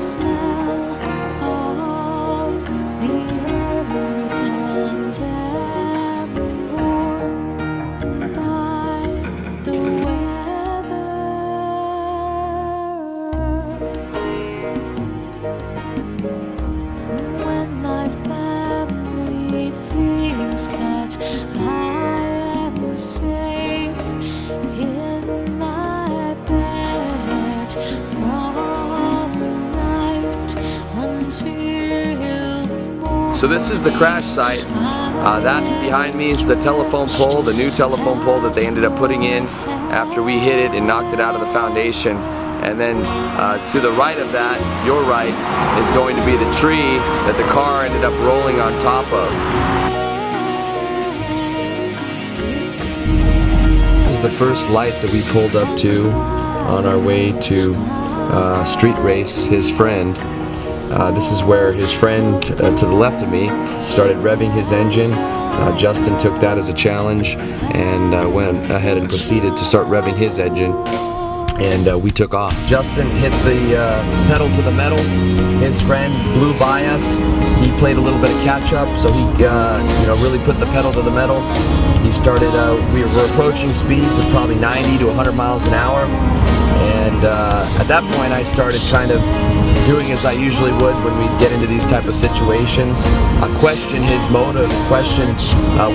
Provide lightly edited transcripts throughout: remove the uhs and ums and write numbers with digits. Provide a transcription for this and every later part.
smell of the earth and am warmed by the weather. When my family thinks that I am safe in my bed from night until morning. So this is the crash site. That behind me is the telephone pole, the new telephone pole that they ended up putting in after we hit it and knocked it out of the foundation. And then to the right of that, your right, is going to be the tree that the car ended up rolling on top of. This is the first light that we pulled up to on our way to street race his friend. This is where his friend to the left of me started revving his engine. Justin took that as a challenge and went ahead and proceeded to start revving his engine. And we took off. Justin hit the pedal to the metal. His friend blew by us. He played a little bit of catch up, so he really put the pedal to the metal. He started, we were approaching speeds of probably 90 to 100 miles an hour. And at that point I started kind of doing as I usually would when we get into these type of situations. I question his motive, question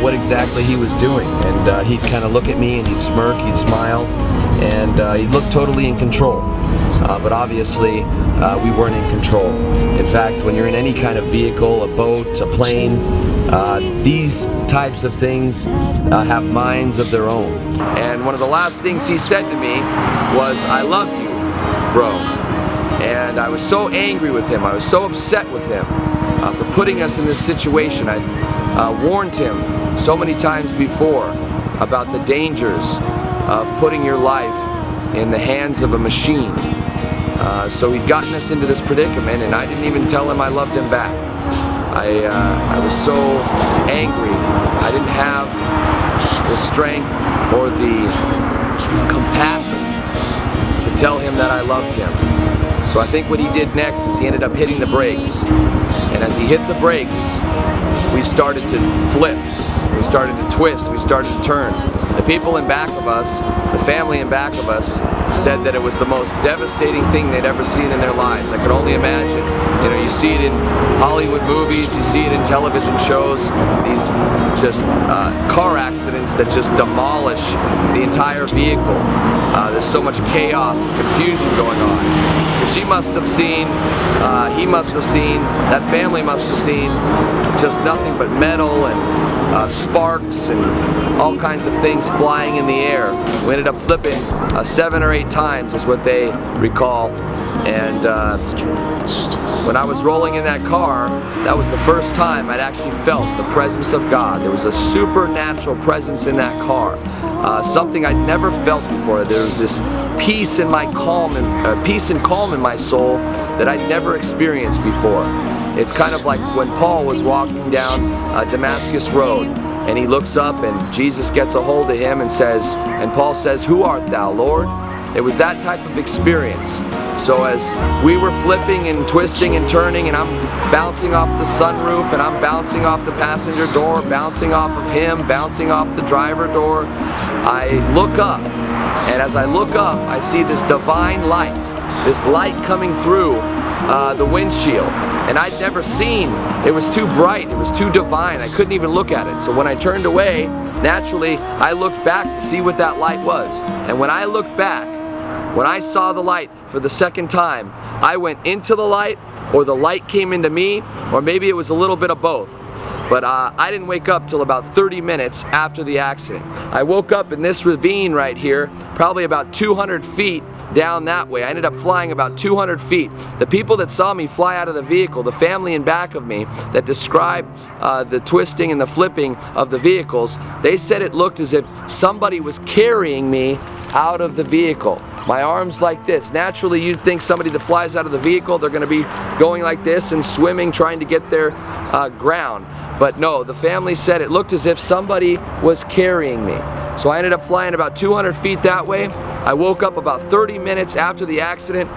what exactly he was doing. And he'd kind of look at me and he'd smirk, he'd smile, and he looked totally in control. But obviously we weren't in control. In fact, when you're in any kind of vehicle, a boat, a plane, these types of things have minds of their own. And one of the last things he said to me was, "I love you, bro." And I was so angry with him, I was so upset with him for putting us in this situation. I warned him so many times before about the dangers of putting your life in the hands of a machine. So he'd gotten us into this predicament, and I didn't even tell him I loved him back. I was so angry. I didn't have the strength or the compassion to tell him that I loved him. So I think what he did next is he ended up hitting the brakes. And as he hit the brakes, we started to flip. We started to twist, we started to turn. The people in back of us, the family in back of us, said that it was the most devastating thing they'd ever seen in their lives. I could only imagine. You know, you see it in Hollywood movies, you see it in television shows, these just car accidents that just demolish the entire vehicle. There's so much chaos and confusion going on. So she must have seen, he must have seen, that family must have seen just nothing but metal and sparks and all kinds of things flying in the air. We ended up flipping 7 or 8 times is what they recall. And when I was rolling in that car, that was the first time I'd actually felt the presence of God. There was a supernatural presence in that car. Something I'd never felt before. There was this peace and calm in my soul that I'd never experienced before. It's kind of like when Paul was walking down Damascus Road, and he looks up and Jesus gets a hold of him and says, and Paul says, "Who art thou, Lord?" It was that type of experience. So as we were flipping and twisting and turning, and I'm bouncing off the sunroof, and I'm bouncing off the passenger door, bouncing off of him, bouncing off the driver door, I look up, and as I look up, I see this divine light, this light coming through the windshield. And I'd never seen, it was too bright, it was too divine, I couldn't even look at it. So when I turned away, naturally, I looked back to see what that light was. And when I looked back, when I saw the light for the second time, I went into the light, or the light came into me, or maybe it was a little bit of both. But I didn't wake up till about 30 minutes after the accident. I woke up in this ravine right here, probably about 200 feet down that way. I ended up flying about 200 feet. The people that saw me fly out of the vehicle, the family in back of me that described the twisting and the flipping of the vehicles, they said it looked as if somebody was carrying me out of the vehicle. My arms like this. Naturally, you'd think somebody that flies out of the vehicle, they're going to be going like this and swimming, trying to get their ground. But no, the family said it looked as if somebody was carrying me. So I ended up flying about 200 feet that way. I woke up about 30 minutes after the accident,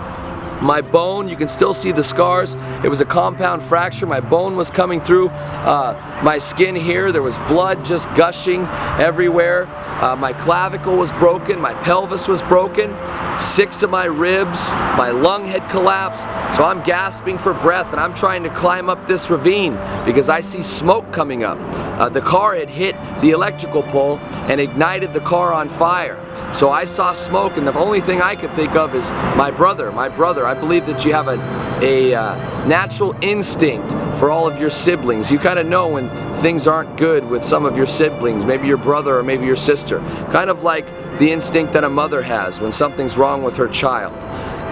my bone. You can still see the scars. It was a compound fracture. My bone was coming through my skin here. There was blood just gushing everywhere. My clavicle was broken. My pelvis was broken. 6 of my ribs. My lung had collapsed. So I'm gasping for breath, and I'm trying to climb up this ravine because I see smoke coming up. The car had hit the electrical pole and ignited the car on fire. So I saw smoke, and the only thing I could think of is my brother. I believe that you have a natural instinct for all of your siblings. You kind of know when things aren't good with some of your siblings, maybe your brother or maybe your sister. Kind of like the instinct that a mother has when something's wrong with her child.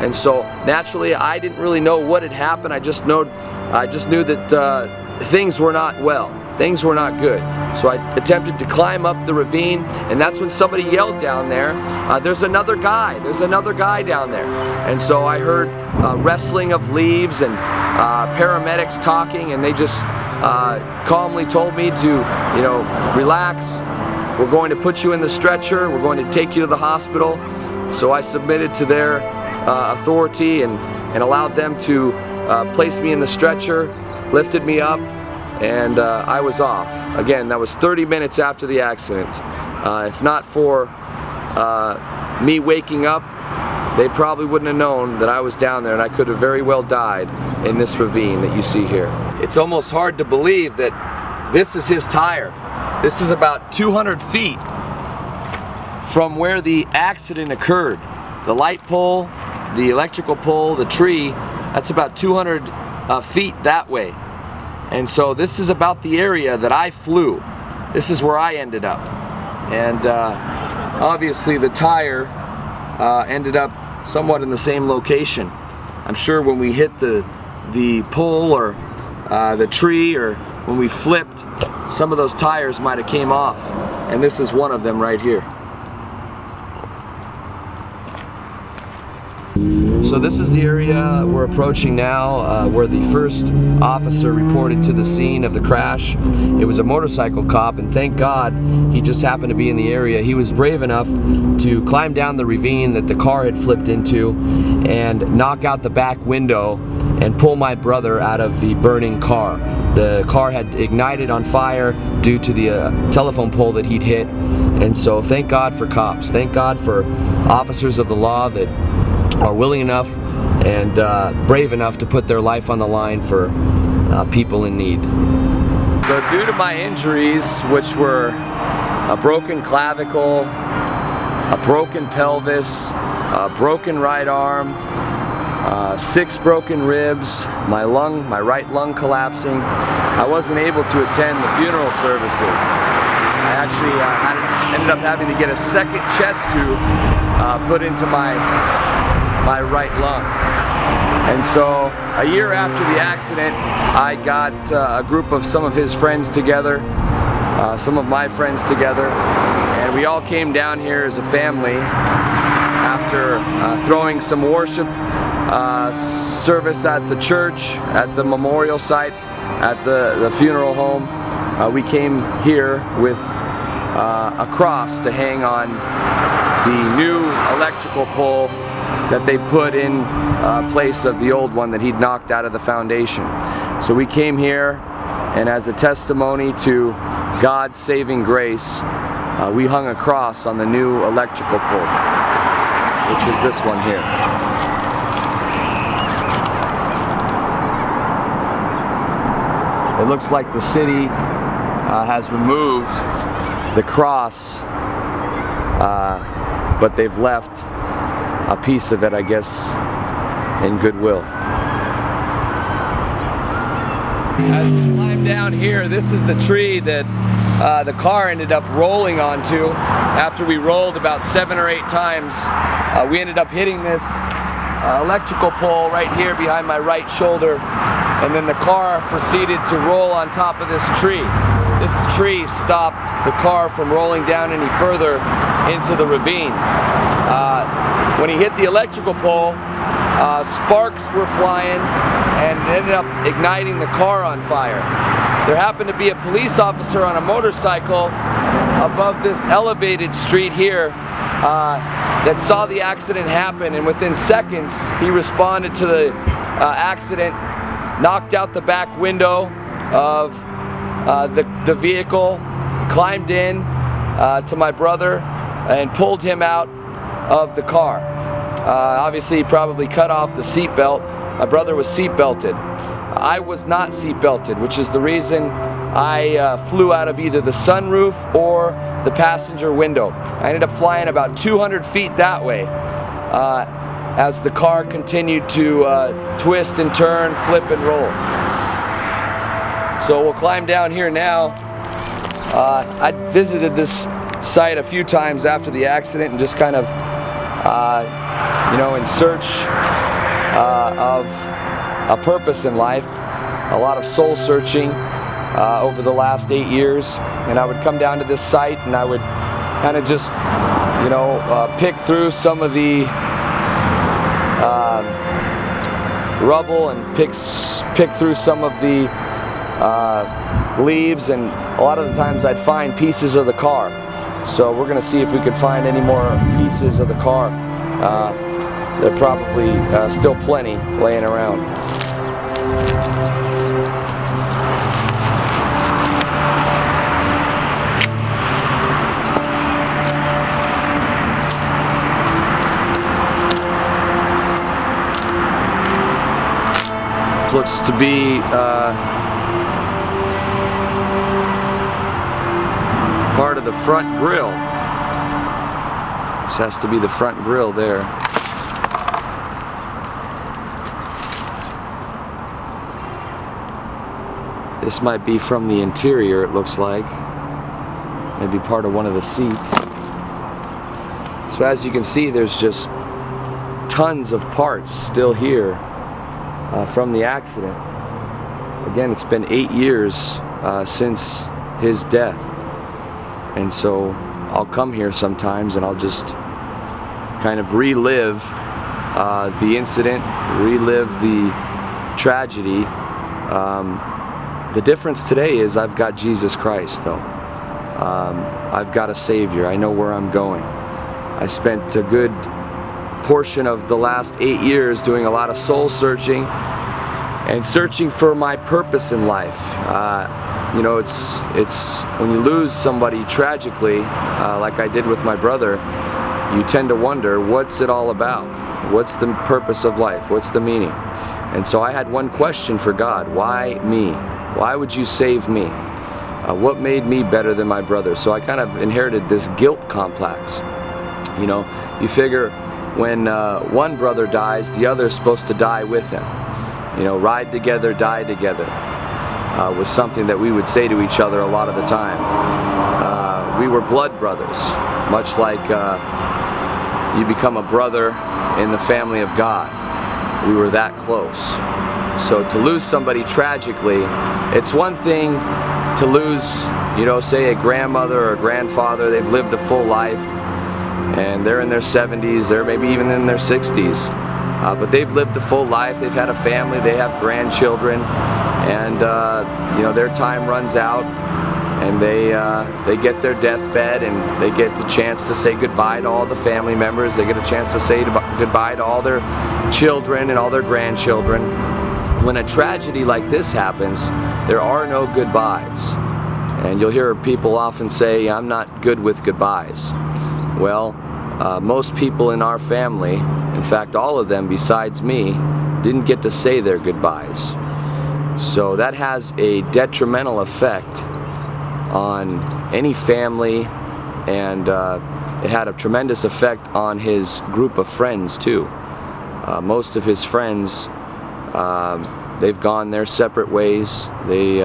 And so naturally, I didn't really know what had happened. I just knew that things were not well. Things were not good. So I attempted to climb up the ravine, and that's when somebody yelled down there, there's another guy down there. And so I heard rustling of leaves and paramedics talking, and they just calmly told me to, relax. We're going to put you in the stretcher. We're going to take you to the hospital. So I submitted to their authority and allowed them to place me in the stretcher, lifted me up, and I was off. Again, that was 30 minutes after the accident. If not for me waking up, they probably wouldn't have known that I was down there, and I could have very well died in this ravine that you see here. It's almost hard to believe that this is his tire. This is about 200 feet from where the accident occurred. The light pole, the electrical pole, the tree, that's about 200 feet that way. And so this is about the area that I flew. This is where I ended up. And obviously the tire ended up somewhat in the same location. I'm sure when we hit the pole or the tree, or when we flipped, some of those tires might have came off. And this is one of them right here. So this is the area we're approaching now, where the first officer reported to the scene of the crash. It was a motorcycle cop, and thank God he just happened to be in the area. He was brave enough to climb down the ravine that the car had flipped into and knock out the back window and pull my brother out of the burning car. The car had ignited on fire due to the telephone pole that he'd hit, and so thank God for cops. Thank God for officers of the law that are willing enough and brave enough to put their life on the line for people in need. So due to my injuries, which were a broken clavicle, a broken pelvis, a broken right arm, 6 broken ribs, my right lung collapsing, I wasn't able to attend the funeral services. I actually ended up having to get a second chest tube put into my right lung. And so a year after the accident, I got a group of some of his friends together, some of my friends together, and we all came down here as a family after throwing some worship service at the church, at the memorial site, at the funeral home. We came here with a cross to hang on the new electrical pole that they put in place of the old one that he'd knocked out of the foundation. So we came here, and as a testimony to God's saving grace, we hung a cross on the new electrical pole, which is this one here. It looks like the city has removed the cross, but they've left a piece of it, I guess, in goodwill. As we climb down here, this is the tree that the car ended up rolling onto. After we rolled about 7 or 8 times, we ended up hitting this electrical pole right here behind my right shoulder, and then the car proceeded to roll on top of this tree. This tree stopped the car from rolling down any further into the ravine. When he hit the electrical pole, sparks were flying and it ended up igniting the car on fire. There happened to be a police officer on a motorcycle above this elevated street here that saw the accident happen, and within seconds he responded to the accident, knocked out the back window of the vehicle, climbed in to my brother and pulled him out of the car. Obviously he probably cut off the seatbelt. My brother was seatbelted. I was not seatbelted, which is the reason I flew out of either the sunroof or the passenger window. I ended up flying about 200 feet that way as the car continued to twist and turn, flip and roll. So we'll climb down here now. I visited this site a few times after the accident and just kind of, in search of a purpose in life. A lot of soul searching over the last 8 years, and I would come down to this site and I would kind of just, pick through some of the rubble and pick through some of the leaves, and a lot of the times I'd find pieces of the car. So we're going to see if we could find any more pieces of the car. There are probably still plenty laying around. This looks to be part of the front grille. This has to be the front grille there. This might be from the interior, it looks like. Maybe part of one of the seats. So as you can see, there's just tons of parts still here from the accident. Again, it's been 8 years since his death. And so I'll come here sometimes and I'll just kind of relive the incident, relive the tragedy. The difference today is I've got Jesus Christ, though. I've got a Savior. I know where I'm going. I spent a good portion of the last 8 years doing a lot of soul searching and searching for my purpose in life. It's when you lose somebody tragically, like I did with my brother, you tend to wonder, what's it all about? What's the purpose of life? What's the meaning? And so I had one question for God: why me? Why would you save me? What made me better than my brother? So I kind of inherited this guilt complex. You figure when one brother dies, the other is supposed to die with him. Ride together, die together was something that we would say to each other a lot of the time. We were blood brothers, much like you become a brother in the family of God. We were that close. So to lose somebody tragically, it's one thing to lose, say a grandmother or a grandfather. They've lived a full life and they're in their 70s, they're maybe even in their 60s. But they've lived a full life, they've had a family, they have grandchildren, and their time runs out, and they get their deathbed, and they get the chance to say goodbye to all the family members. They get a chance to say goodbye to all their children and all their grandchildren. When a tragedy like this happens, there are no goodbyes. And you'll hear people often say, I'm not good with goodbyes. Well, most people in our family, in fact all of them besides me, didn't get to say their goodbyes. So that has a detrimental effect on any family, and it had a tremendous effect on his group of friends too. Most of his friends, they've gone their separate ways. They've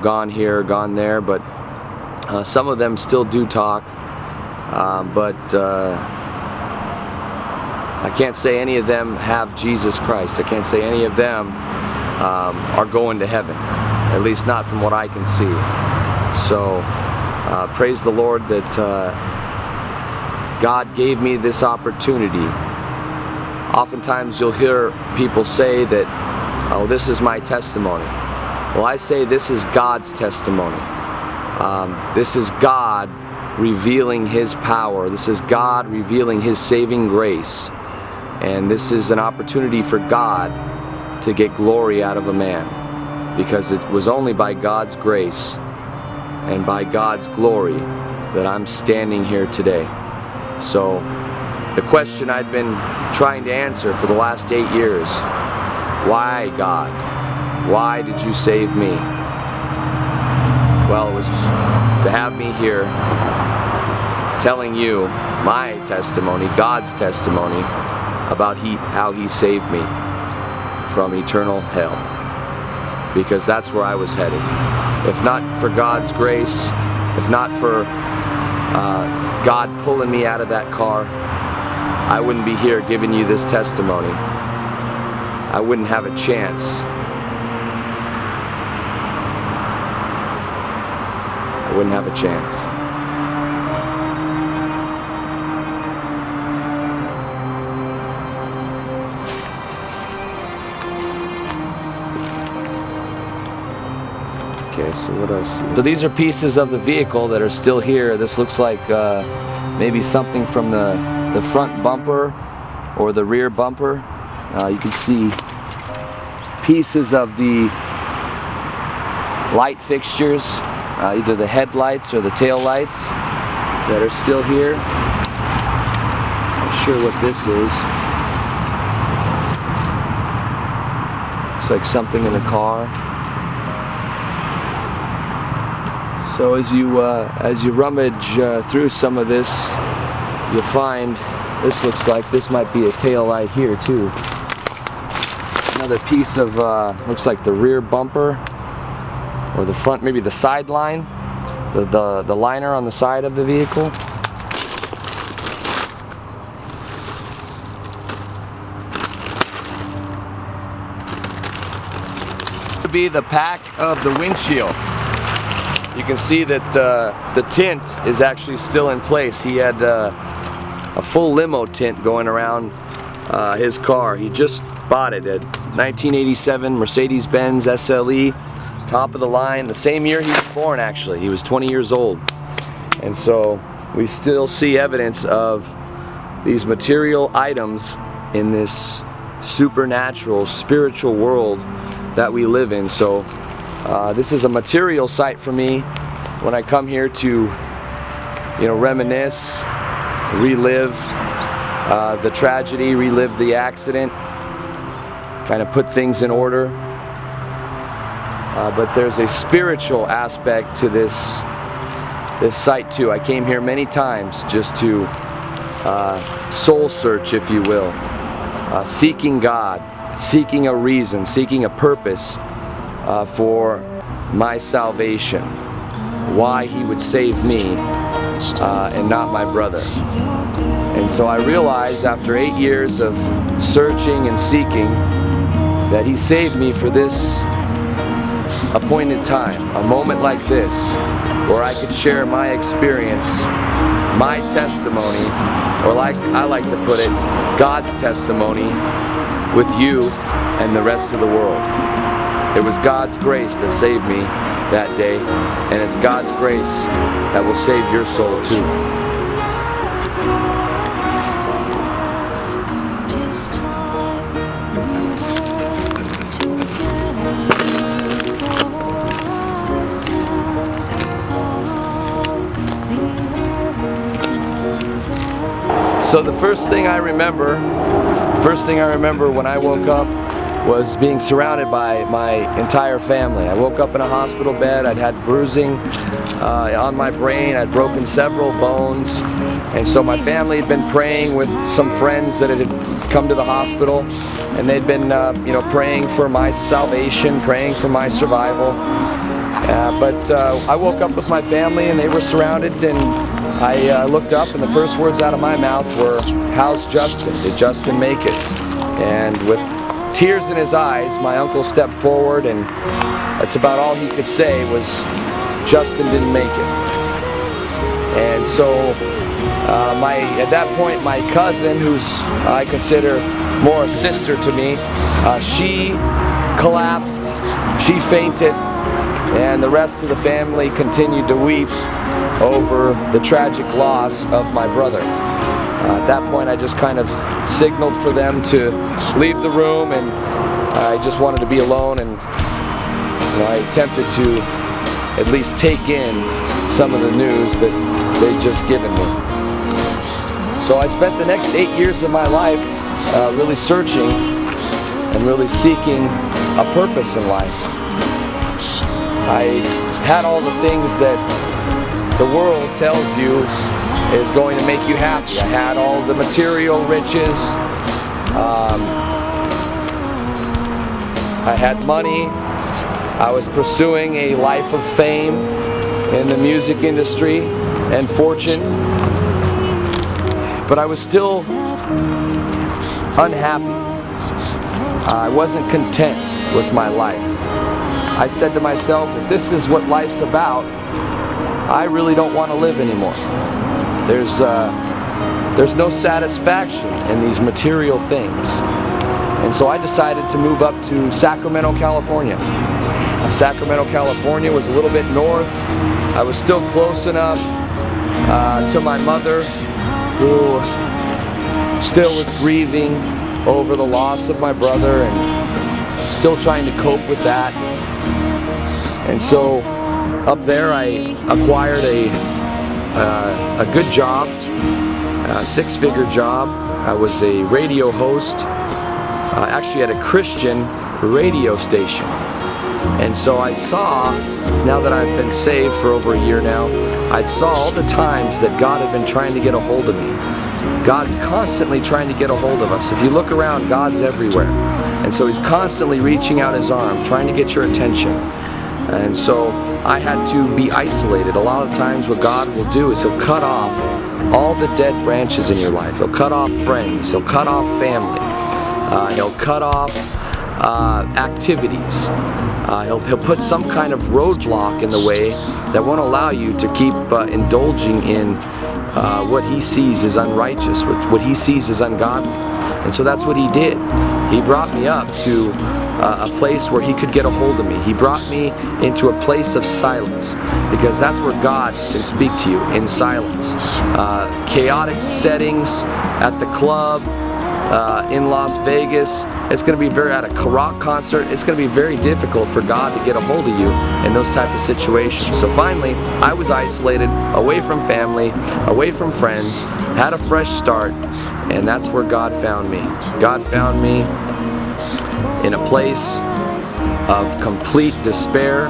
gone here, gone there, but some of them still do talk, but I can't say any of them have Jesus Christ. I can't say any of them are going to heaven, at least not from what I can see. So praise the Lord that God gave me this opportunity. Oftentimes you'll hear people say that, oh, this is my testimony. Well, I say this is God's testimony. This is God revealing His power. This is God revealing His saving grace. And this is an opportunity for God to get glory out of a man, because it was only by God's grace and by God's glory that I'm standing here today. So the question I'd been trying to answer for the last 8 years, why, God? Why did you save me? Well, it was to have me here telling you my testimony, God's testimony, about how He saved me from eternal hell. Because that's where I was headed. If not for God's grace, if not for God pulling me out of that car, I wouldn't be here giving you this testimony. I wouldn't have a chance. I wouldn't have a chance. Okay, so what else? So these are pieces of the vehicle that are still here. This looks like maybe something from the front bumper or the rear bumper. You can see pieces of the light fixtures, either the headlights or the tail lights, that are still here. Not sure what this is. Looks like something in the car. So as you rummage through some of this, you'll find this looks like this might be a tail light here too. Another piece of looks like the rear bumper or the front, maybe the side line, the liner on the side of the vehicle. Would be the pack of the windshield. You can see that the tint is actually still in place. He had a full limo tint going around his car. He just bought it at 1987 Mercedes-Benz SLE, top of the line, the same year he was born actually. He was 20 years old. And so we still see evidence of these material items in this supernatural, spiritual world that we live in. So this is a material site for me when I come here to, reminisce, relive the tragedy, relive the accident, kind of put things in order. But there's a spiritual aspect to this site too. I came here many times just to soul search, if you will, seeking God, seeking a reason, seeking a purpose for my salvation, why He would save me and not my brother. And so I realized after 8 years of searching and seeking that He saved me for this appointed time, a moment like this, where I could share my experience, my testimony, or like I like to put it, God's testimony with you and the rest of the world. It was God's grace that saved me that day, and it's God's grace that will save your soul too. So the first thing I remember when I woke up was being surrounded by my entire family. I woke up in a hospital bed. I'd had bruising on my brain. I'd broken several bones. And so my family had been praying with some friends that had come to the hospital. And they'd been praying for my salvation, praying for my survival. But I woke up with my family and they were surrounded, and I looked up and the first words out of my mouth were, "How's Justin? Did Justin make it?" And with tears in his eyes, my uncle stepped forward, and that's about all he could say was, "Justin didn't make it." And so at that point, my cousin, who's I consider more a sister to me, she collapsed, she fainted, and the rest of the family continued to weep over the tragic loss of my brother. At that point, I just kind of signaled for them to leave the room, and I just wanted to be alone, and I attempted to at least take in some of the news that they'd just given me. So I spent the next 8 years of my life really searching and really seeking a purpose in life. I had all the things that the world tells you is going to make you happy. I had all the material riches. I had money. I was pursuing a life of fame in the music industry and fortune. But I was still unhappy. I wasn't content with my life. I said to myself, if this is what life's about, I really don't want to live anymore. There's no satisfaction in these material things. And so I decided to move up to Sacramento, California. Sacramento, California was a little bit north. I was still close enough to my mother, who still was grieving over the loss of my brother and still trying to cope with that. And so up there I acquired a good job, a six-figure job. I was a radio host, actually at a Christian radio station. And so I saw, now that I've been saved for over a year now, I saw all the times that God had been trying to get a hold of me. God's constantly trying to get a hold of us. If you look around, God's everywhere. And so He's constantly reaching out His arm, trying to get your attention. And so I had to be isolated. A lot of times what God will do is He'll cut off all the dead branches in your life. He'll cut off friends. He'll cut off family. He'll cut off activities. He'll put some kind of roadblock in the way that won't allow you to keep indulging in what He sees as unrighteous, what He sees as ungodly. And so that's what He did. He brought me up to a place where He could get a hold of me. He brought me into a place of silence, because that's where God can speak to you, in silence. Chaotic settings at the club, in Las Vegas, it's going to be at a rock concert, it's going to be very difficult for God to get a hold of you in those type of situations. So finally, I was isolated, away from family, away from friends, had a fresh start, and that's where God found me. God found me in a place of complete despair,